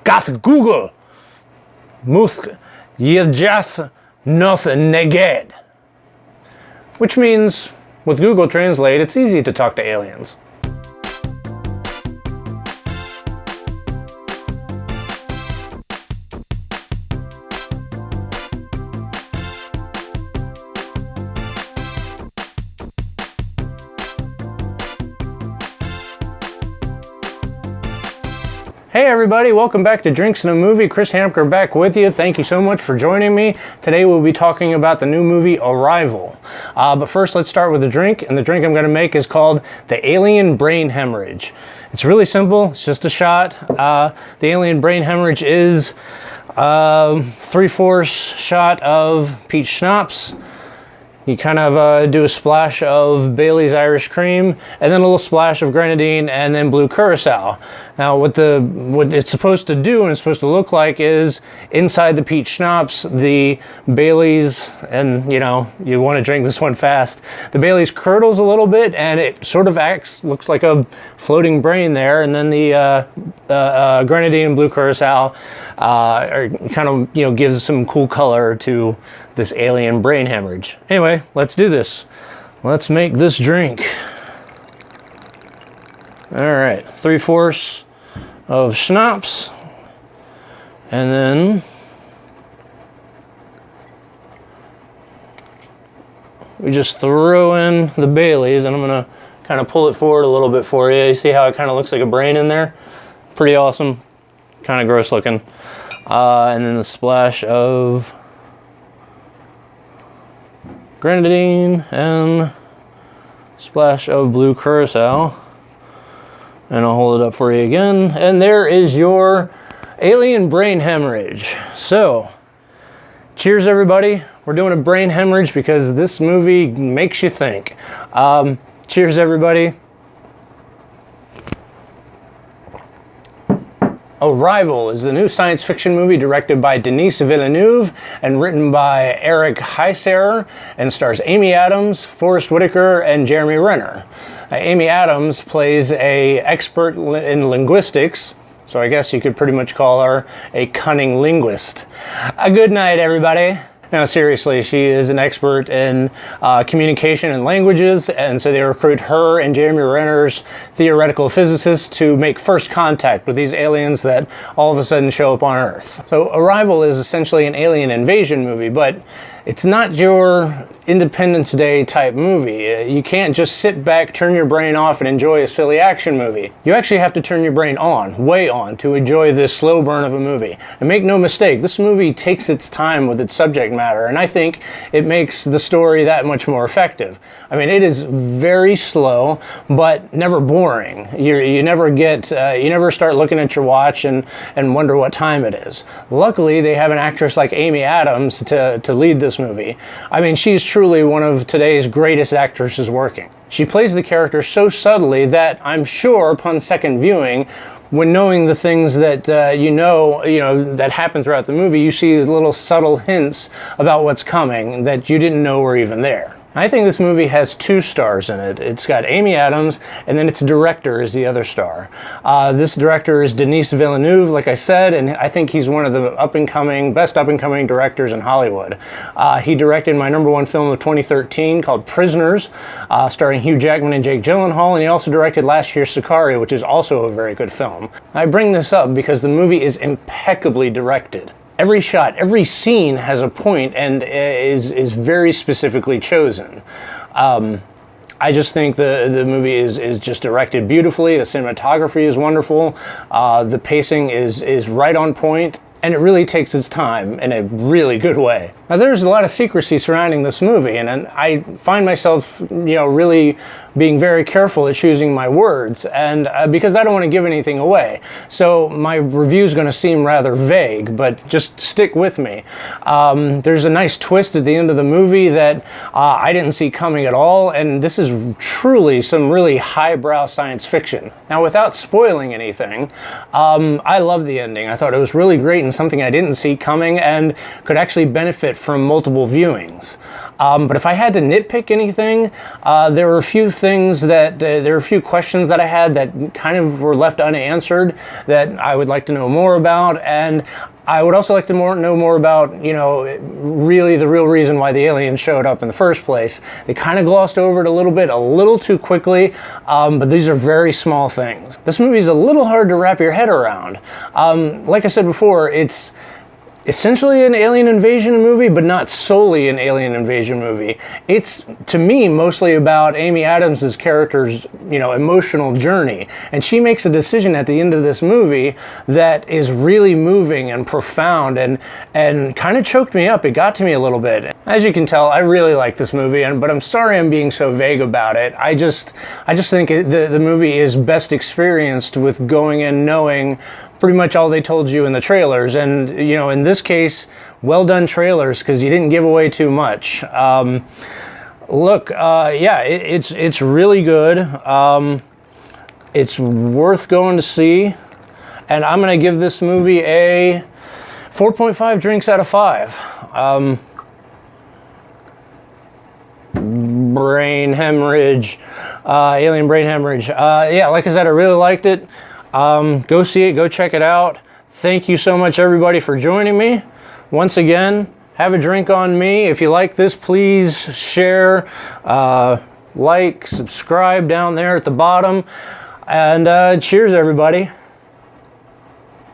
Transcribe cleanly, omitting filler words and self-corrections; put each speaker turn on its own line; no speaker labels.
got Google. Muss je just not negate. Which means, with Google Translate, it's easy to talk to aliens. Hey everybody, welcome back to Drinks and a Movie. Chris Hamker back with you. Thank you so much for joining me. Today we'll be talking about the new movie Arrival. But first let's start with the drink, and the drink I'm going to make is called the Alien Brain Hemorrhage. It's really simple, it's just a shot. The Alien Brain Hemorrhage is 3/4 shot of Peach Schnapps. You kind of do a splash of Bailey's Irish Cream, and then a little splash of Grenadine, and then blue Curacao. Now, what it's supposed to do and it's supposed to look like is inside the Peach Schnapps, the Bailey's, and you know, you want to drink this one fast. The Bailey's curdles a little bit, and it sort of looks like a floating brain there, and then the Grenadine and blue Curacao kind of, you know, gives some cool color to this alien brain hemorrhage. Anyway, let's do this. Let's make this drink. All right, 3/4 of schnapps, and then we just throw in the Bailey's, and I'm gonna kind of pull it forward a little bit for you. You see how it kind of looks like a brain in there? Pretty awesome, kind of gross looking. And then the splash of Grenadine and splash of blue Curacao, and I'll hold it up for you again, and there is your alien brain hemorrhage. So cheers everybody. We're doing a brain hemorrhage because this movie makes you think. Cheers everybody. Arrival is a new science fiction movie directed by Denis Villeneuve and written by Eric Heisserer, and stars Amy Adams, Forrest Whitaker, and Jeremy Renner. Amy Adams plays an expert in linguistics, so I guess you could pretty much call her a cunning linguist. A good night, everybody. Now, seriously, she is an expert in communication and languages, and so they recruit her and Jeremy Renner's theoretical physicists to make first contact with these aliens that all of a sudden show up on Earth. So Arrival is essentially an alien invasion movie, but it's not your Independence Day type movie. You can't just sit back, turn your brain off, and enjoy a silly action movie. You actually have to turn your brain on, way on, to enjoy this slow burn of a movie. And make no mistake, this movie takes its time with its subject matter, and I think it makes the story that much more effective. I mean, it is very slow, but never boring. You never start looking at your watch and wonder what time it is. Luckily, they have an actress like Amy Adams to lead this movie. I mean, she's truly one of today's greatest actresses working. She plays the character so subtly that I'm sure upon second viewing, when knowing the things that you know that happen throughout the movie, you see little subtle hints about what's coming that you didn't know were even there. I think this movie has 2 stars in it. It's got Amy Adams, and then its director is the other star. This director is Denis Villeneuve, like I said, and I think he's one of the best up-and-coming directors in Hollywood. He directed my #1 film of 2013 called Prisoners, starring Hugh Jackman and Jake Gyllenhaal, and he also directed last year's Sicario, which is also a very good film. I bring this up because the movie is impeccably directed. Every shot, every scene has a point and is very specifically chosen. I just think the movie is just directed beautifully. The cinematography is wonderful. The pacing is right on point, and it really takes its time in a really good way. Now, there's a lot of secrecy surrounding this movie, and I find myself, really being very careful at choosing my words, and because I don't want to give anything away. So my review is going to seem rather vague, but just stick with me. There's a nice twist at the end of the movie that I didn't see coming at all, and this is truly some really highbrow science fiction. Now, without spoiling anything, I love the ending. I thought it was really great and and something I didn't see coming and could actually benefit from multiple viewings. But if I had to nitpick anything, there were a few things that, there were a few questions that I had that kind of were left unanswered that I would like to know more about, and I would also like to know more about, you know, really the real reason why the aliens showed up in the first place. They kind of glossed over it a little bit, a little too quickly, but these are very small things. This movie is a little hard to wrap your head around. Like I said before, it's essentially an alien invasion movie, but not solely an alien invasion movie. It's, to me, mostly about Amy Adams' character's, you know, emotional journey. And she makes a decision at the end of this movie that is really moving and profound and kind of choked me up. It got to me a little bit. As you can tell, I really like this movie, but I'm sorry I'm being so vague about it. I just think the movie is best experienced with going in knowing pretty much all they told you in the trailers, and you know, in this case, well done trailers, because you didn't give away too much. Look, yeah, it's really good. It's worth going to see, and I'm gonna give this movie a 4.5 drinks out of 5. Brain hemorrhage, alien brain hemorrhage. Yeah, like I said, I really liked it. Go see it, go check it out. Thank you so much, everybody, for joining me. Once again, have a drink on me. If you like this, please share, like, subscribe down there at the bottom. And cheers, everybody.